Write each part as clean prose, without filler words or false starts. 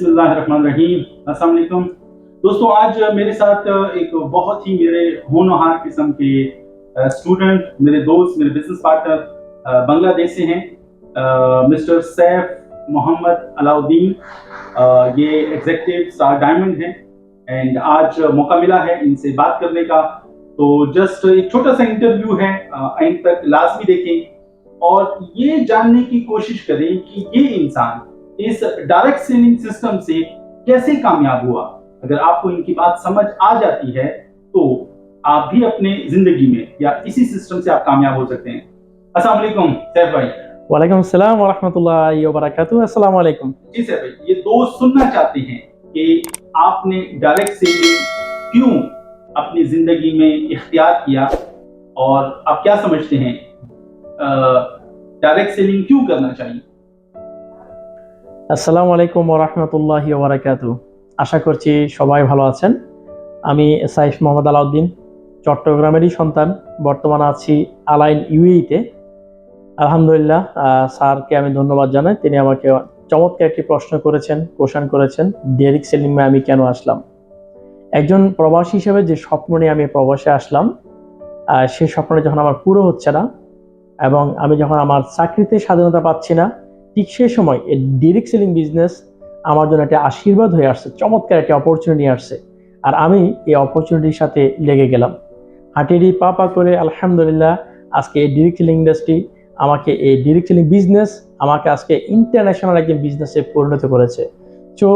बिस्मिल्लाहिर्रहमानिर्रहीम। अस्सलाम वालेकुम दोस्तों, आज मेरे साथ एक बहुत ही मेरे होनहार किस्म के स्टूडेंट, मेरे दोस्त, मेरे बिजनेस पार्टनर बांग्लादेश से हैं, मिस्टर सैफ मोहम्मद अलाउद्दीन। ये एग्जीक्यूटिव स्टार डायमंड हैं एंड आज मौका मिला है इनसे बात करने का। तो जस्ट एक छोटा सा इंटरव्यू है, एंड तक लाजमी देखें और ये जानने की कोशिश करें कि ये इंसान इस डायरेक्ट सेलिंग सिस्टम से कैसे कामयाब हुआ। अगर आपको इनकी बात समझ आ जाती है तो आप भी अपने जिंदगी में या इसी सिस्टम से आप कामयाब हो सकते हैं। अस्सलाम वालेकुम सैफ भाई। वालेकुम अस्सलाम व रहमतुल्लाहि व बरकातुहू। अस्सलाम वालेकुम। जी सैफ भाई, ये दोस्त सुनना चाहते हैं कि आपने डायरेक्ट सेलिंग क्यों अपनी जिंदगी में इख्तियार किया और आप क्या समझते हैं डायरेक्ट सेलिंग क्यों करना चाहिए। আসসালামু আলাইকুম ওয়া রাহমাতুল্লাহি ওয়া বারাকাতুহু। আশা করছি সবাই ভালো আছেন। আমি সাইফ মোহাম্মদ আলাউদ্দিন, চট্টগ্রামেরই সন্তান। বর্তমানে আছি আলাইন ইউএইতে। আলহামদুলিল্লাহ, স্যারকে আমি ধন্যবাদ জানাই। তিনি আমাকে চমৎকার একটি কোশ্চেন করেছেন, ডাইরেক্ট সেলিং এ আমি কেন আসলাম। একজন প্রবাসী হিসেবে যে স্বপ্ন নিয়ে আমি প্রবাসে আসলাম, সেই স্বপ্নটা যখন আমার পুরো হচ্ছে না এবং আমি যখন আমার চাকরিতে স্বাধীনতা পাচ্ছি না, ঠিক সেই সময় এই ডাইরেক্ট সেলিং বিজনেস আমার জন্য একটা আশীর্বাদ হয়ে আসছে, চমৎকার একটা অপরচুনিটি আসছে। আর আমি এই অপরচুনিটির সাথে লেগে গেলাম, হাঁটিয়ে পা করে। আলহামদুলিল্লাহ, আজকে এই ডাইরেক্ট সেলিং ইন্ডাস্ট্রি আমাকে, এই ডাইরেক্ট সেলিং বিজনেস আমাকে আজকে ইন্টারন্যাশনাল একজন বিজনেসে পরিণত করেছে। সো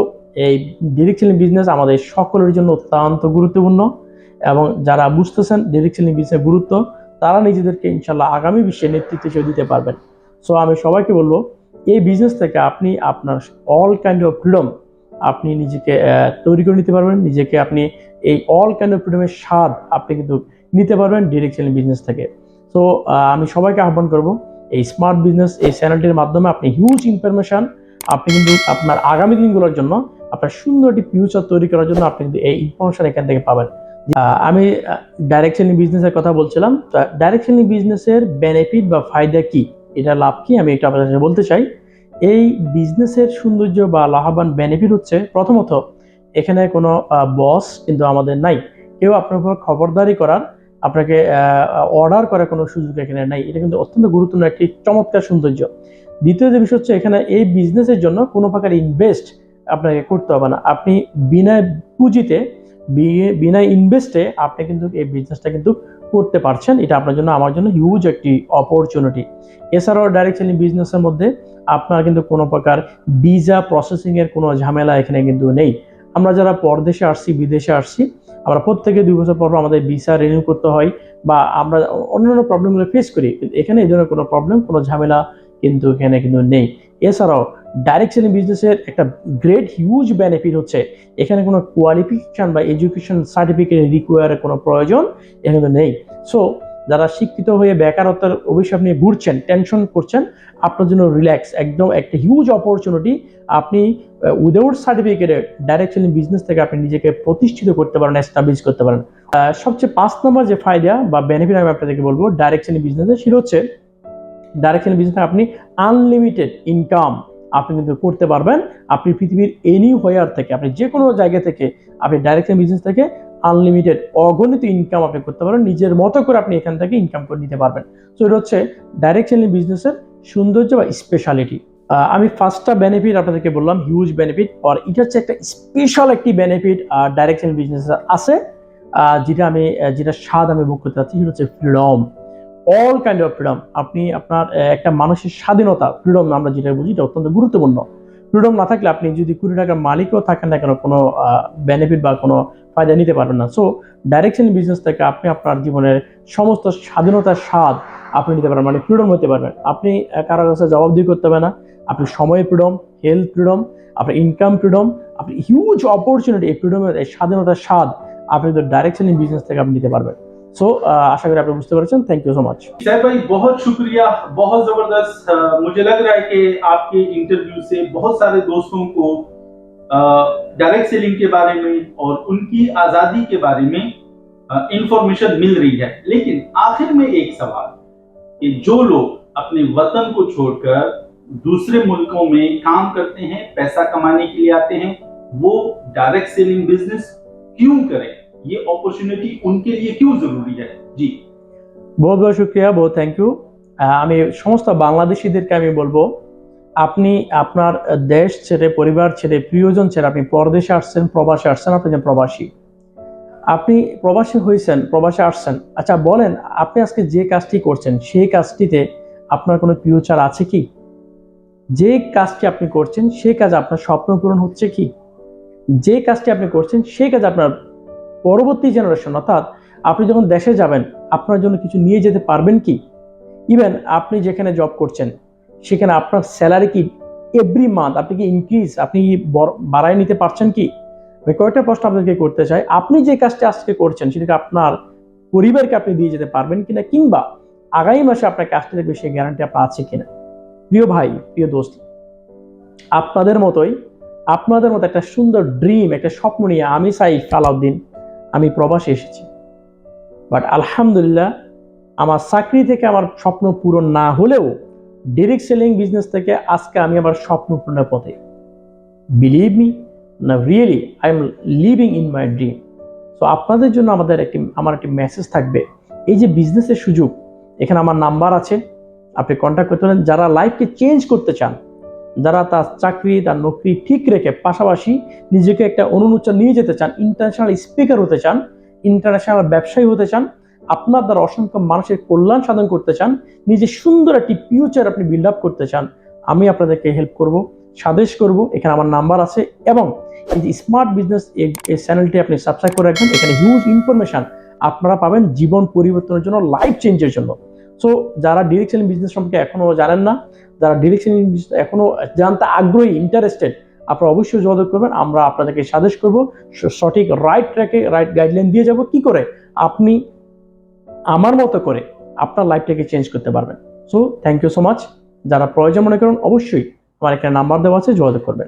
এই ডাইরেক্ট সেলিং বিজনেস আমাদের সকলের জন্য অত্যন্ত গুরুত্বপূর্ণ এবং যারা বুঝতেছেন ডাইরেক্ট সেলিং বিজনেসের গুরুত্ব, তারা নিজেদেরকে ইনশাল্লাহ আগামী বিশ্বে নেতৃত্ব হিসেবে দিতে পারবেন। সো আমি সবাইকে বলবো, এই বিজনেস থেকে আপনি আপনার অল কাইন্ড অফ ফ্রিডম আপনি নিজেকে তৈরি করে নিতে পারবেন। নিজেকে আপনি এই অল কাইন্ড অফ ফ্রিডমের স্বাদ আপনি কিন্তু নিতে পারবেন ডাইরেক্ট সেলিং বিজনেস থেকে। সো আমি সবাইকে আহ্বান করব, এই স্মার্ট বিজনেস এই চ্যানেলটির মাধ্যমে আপনি হিউজ ইনফরমেশন আপনি কিন্তু আপনার আগামী দিনগুলোর জন্য, আপনার সুন্দর একটি ফিউচার তৈরি করার জন্য আপনি কিন্তু এই ইনফরমেশন এখান থেকে পাবেন। আমি ডাইরেক্ট সেলিং বিজনেসের কথা বলছিলাম। ডাইরেক্ট সেলিং বিজনেসের বেনিফিট বা ফায়দা কি, এটা লাভ কি, আমি একটু আপনাদের সাথে বলতে চাই। এই বিজনেসের সৌন্দর্য বা লাভবান বেনিফিট হচ্ছে, প্রথমত এখানে কোনো বস কিন্তু আমাদের নাই। কেউ আপনার উপর খবরদারি করার, আপনাকে অর্ডার করার কোনো সুযোগ এখানে নাই। এটা কিন্তু অত্যন্ত গুরুত্বপূর্ণ একটি চমৎকার সৌন্দর্য। দ্বিতীয় যে বিষয় হচ্ছে, এখানে এই বিজনেসের জন্য কোনো প্রকার ইনভেস্ট আপনাকে করতে হবে না। আপনি বিনা পুঁজিতে, বিনা ইনভেস্টে আপনি কিন্তু এই বিজনেসটা কিন্তু করতে পারছেন। এটা আপনার জন্য, আমার জন্য হিউজ একটি অপরচুনিটি। এছাড়াও ডাইরেক্ট সেলিং বিজনেসের মধ্যে আপনার কিন্তু কোনো প্রকার ভিসা প্রসেসিং এর কোনো ঝামেলা এখানে কিন্তু নেই। আমরা যারা পরদেশে আসছি, বিদেশে আসছি, আমরা প্রত্যেকে 2 বছর পর আমাদের ভিসা রিনিউ করতে হয় বা আমরা অন্যান্য প্রবলেমগুলো ফেস করি, কিন্তু এখানে এই ধরনের কোনো প্রবলেম, কোনো ঝামেলা কিন্তু এখানে কিন্তু নেই। এছাড়াও ডাইরেক্ট সেলিং বিজনেসের একটা গ্রেট হিউজ বেনিফিট হচ্ছে, এখানে কোনো কোয়ালিফিকেশন বা এডুকেশন সার্টিফিকেট রিকোয়ারের কোনো প্রয়োজন এখানে নেই। সো যারা শিক্ষিত হয়ে বেকারত্বের অভিশাপ নিয়ে ঘুরছেন, টেনশন করছেন, আপনার জন্য রিল্যাক্স, একদম একটা হিউজ অপরচুনিটি। আপনি উইদাউট সার্টিফিকেটে ডাইরেক্ট সেলিং বিজনেস থেকে আপনি নিজেকে প্রতিষ্ঠিত করতে পারেন, এস্টাবলিশ করতে পারেন। সবচেয়ে 5 নম্বর যে ফায়দা বা বেনিফিট আমি আপনাদেরকে বলবো ডাইরেক্ট সেলিং বিজনেসে, সেটা হচ্ছে ডাইরেক্ট সেলিং বিজনেসে আপনি আনলিমিটেড ইনকাম আপনি কিন্তু করতে পারবেন। আপনি পৃথিবীর এনিহোয়ার থেকে, আপনি যে কোনো জায়গা থেকে আপনি ডাইরেক্ট সেলিং বিজনেস থেকে আনলিমিটেড অগণিত ইনকাম আপনি করতে পারেন। নিজের মতো করে আপনি এখান থেকে ইনকাম করে নিতে পারবেন। তো এটা হচ্ছে ডাইরেক্ট সেলিং বিজনেসের সৌন্দর্য বা স্পেশালিটি। আমি ফার্স্টটা বেনিফিট আপনাদেরকে বললাম, হিউজ বেনিফিট। আর এটা হচ্ছে একটা স্পেশাল একটি বেনিফিট ডাইরেক্ট সেলিং বিজনেস আছে, যেটা স্বাদ আমি ভোগ করতে চাচ্ছি, সেটা হচ্ছে freedom. All kind of freedom. আপনি আপনার একটা মানুষের স্বাধীনতা, ফ্রিডম আমরা যেটা বুঝি, এটা অত্যন্ত গুরুত্বপূর্ণ। ফ্রিডম না থাকলে আপনি যদি কোটি টাকার মালিকও থাকেন না কেন, কোনো বেনিফিট বা কোনো ফায়দা নিতে পারবেন না। সো ডাইরেক্ট সেলিং বিজনেস থেকে আপনি আপনার জীবনের সমস্ত স্বাধীনতার স্বাদ আপনি নিতে পারবেন, মানে ফ্রিডম হতে পারবেন। আপনি কারো কাছে জবাবদিহি করতে হবে না। আপনি সময় ফ্রিডম, হেলথ ফ্রিডম, আপনার ইনকাম ফ্রিডম, আপনি হিউজ অপরচুনিটি, এই ফ্রিডমের, এই স্বাধীনতার স্বাদ আপনি তো ডাইরেক্ট সেলিং বিজনেস থেকে আপনি নিতে পারবেন। सो आशा करी आप बुझते पेरेছেন। Thank you so much Saif भाई, बहुत शुक्रिया, बहुत जबरदस्त। मुझे लग रहा है कि आपके इंटरव्यू से बहुत सारे दोस्तों को डायरेक्ट सेलिंग के बारे में और उनकी आजादी के बारे में इंफॉर्मेशन मिल रही है। लेकिन आखिर में एक सवाल कि जो लोग अपने वतन को छोड़कर दूसरे मुल्कों में काम करते हैं, पैसा कमाने के लिए आते हैं, वो डायरेक्ट सेलिंग बिजनेस क्यों करें? ये अपॉर्चुनिटी उनके लिए क्यों जरूरी है? जी बहुत बहुत শুকরিয়া, बहुत থ্যাংক ইউ। আমি সমস্ত বাংলাদেশিদেরকে আমি বলবো, আপনি আপনার দেশ ছেড়ে, পরিবার ছেড়ে, প্রিয়জন ছেড়ে আপনি পরদেশে আসছেন, প্রবাসে আসছেন, আপনি যে প্রবাসী, আপনি প্রবাসী হয়েছেন, প্রবাসে আসছেন। আচ্ছা বলেন, আপনি আজকে যে কাজটি করছেন সেই কাজটিতে আপনার কোনো ফিউচার আছে কি? যে কাজটি আপনি করছেন সেই কাজ আপনার স্বপ্ন পূরণ হচ্ছে কি? যে কাজটি আপনি করছেন সেই কাজ আপনার পরবর্তী জেনারেশন, অর্থাৎ আপনি যখন দেশে যাবেন আপনার জন্য কিছু নিয়ে যেতে পারবেন কি? ইভেন আপনি যেখানে জব করছেন সেখানে আপনার স্যালারি কি এভরি মান্থ আপনি কি ইনক্রিজ, আপনি কি বাড়ায় নিতে পারছেন কি? আমি কয়েকটা প্রশ্ন আপনাদেরকে করতে চাই। আপনি যে কাজটা আজকে করছেন সেটাকে আপনার পরিবারকে আপনি দিয়ে যেতে পারবেন কিনা, কিংবা আগামী মাসে আপনার কাজটা দেখবে সেই গ্যারান্টি আপনার আছে কিনা? প্রিয় ভাই, প্রিয় দোস্ত, আপনাদের মতোই, আপনাদের মতো একটা সুন্দর ড্রিম, একটা স্বপ্ন নিয়ে আমি সাইফ আলাউদ্দিন, আমি প্রবাসে এসেছি। বাট আলহামদুলিল্লাহ, আমার চাকরি থেকে আমার স্বপ্ন পূরণ না হলেও ডিরেক্ট সেলিং বিজনেস থেকে আজকে আমি আমার স্বপ্ন পূরণের পথে। বিলিভ মি, না really I am living in my dream. So আপনাদের জন্য আমার একটি মেসেজ থাকবে, এই যে বিজনেসের সুযোগ, এখানে আমার নাম্বার আছে, আপনি কন্ট্যাক্ট করতে পারেন। যারা লাইফকে চেঞ্জ করতে চান, যারা তার চাকরি, তার নকরি ঠিক রেখে পাশাপাশি নিজেকে একটা অনুন্নতি নিয়ে যেতে চান, ইন্টারন্যাশনাল স্পিকার হতে চান, ইন্টারন্যাশনাল ব্যবসায়ী হতে চান, আপনার দ্বারা অসংখ্য মানুষের কল্যাণ সাধন করতে চান, নিজের সুন্দর একটি ফিউচার আপনি বিল্ড আপ করতে চান, আমি আপনাদেরকে হেল্প করব, সাজেস্ট করব। এখানে আমার নাম্বার আছে, এবং এই যে স্মার্ট বিজনেস এই চ্যানেলটি আপনি সাবস্ক্রাইব করে রাখবেন। এখানে হিউজ ইনফরমেশন আপনারা পাবেন জীবন পরিবর্তনের জন্য, লাইফ চেঞ্জের জন্য। সো যারা ডিরেক্ট সেলিং বিজনেস সম্পর্কে এখনো জানেন না, যারা ডিরেক্ট সেলিং এখনো জানতে আগ্রহী, ইন্টারেস্টেড, আপনারা অবশ্যই যোগাযোগ করবেন। আমরা আপনাদেরকে সাজেস্ট করব, সঠিক রাইট ট্র্যাকে রাইট গাইডলাইন দিয়ে যাব কি করে আপনি আমার মতো করে আপনার লাইফটাকে চেঞ্জ করতে পারবেন। So thank you so much. যারা প্রয়োজন মনে করেন অবশ্যই আমার এখানে নাম্বার দেওয়া আছে, যোগাযোগ করবেন।